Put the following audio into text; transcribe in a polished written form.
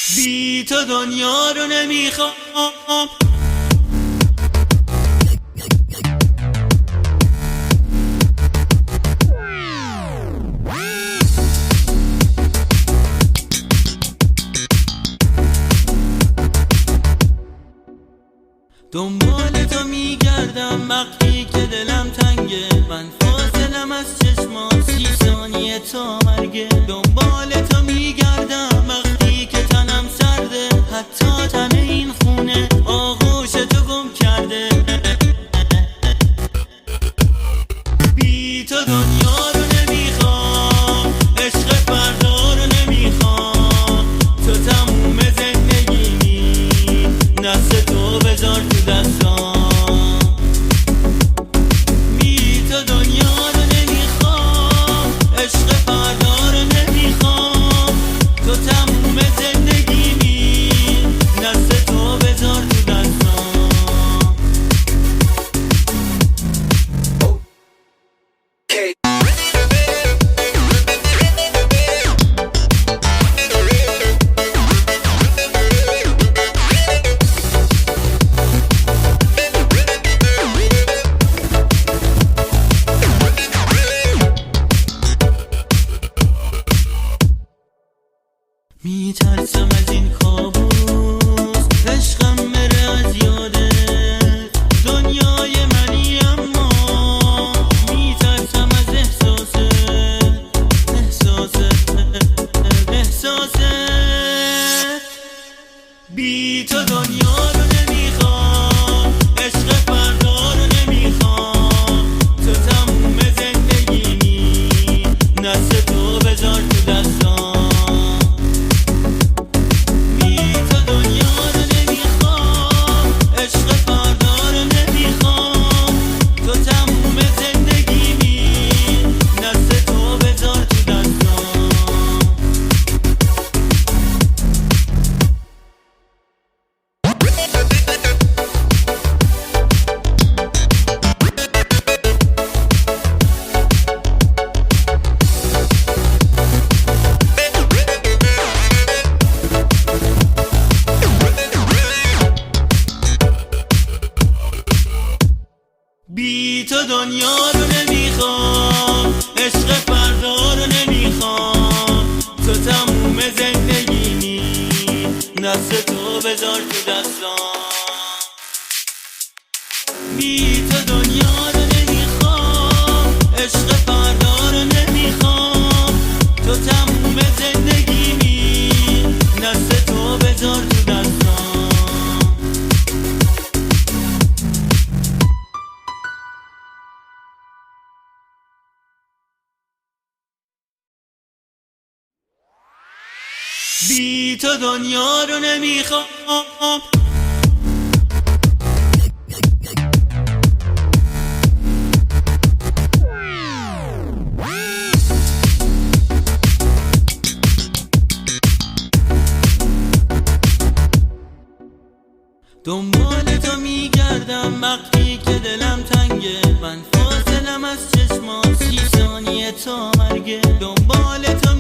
بی تو دنیا رو نمیخوام. دنبال تو میگردم وقتی که دلم تنگه، من فاصلم از چشمات 30 ثانیه تا مرگه. دنبال تو میگردم وقتی که تنم سرده، حتی تن این خونه آغوش تو گم کرده. بی تو دنیا رو نمیخوام، عشق فردا رو نمیخوام. تو تموم زندگیمی، دست تو بذار تو دستام. بی تو دنیا رو نمیخوام، عشق فردا رو نمیخوام. تو تموم زندگیمی، دست تو بذار تو دستام. میترسم از این کابوس، عشقم بره از یادت. دنیای منی اما میترسم از احساست. بی تو دنیا رو نمیخوام، عشق فردا رو نمیخوام. تو تموم زندگیمی، دست تو بذار تو دستام. بی تو دنیا رو نمیخوام، عشق فردا رو نمیخوام. تو تموم زندگیمی، دست تو بذار تو دستام. بی تو دنیا رو نمیخوام، عشق فردا رو نمیخوام. تو تموم زندگیمی، دست تو بذار تو دستام. بی تو دنیا رو نمیخوام. دنبال تو میگردم وقتی که دلم تنگه، من فاصلم از چشمات 30 ثانیه تا مرگه. دنبال تو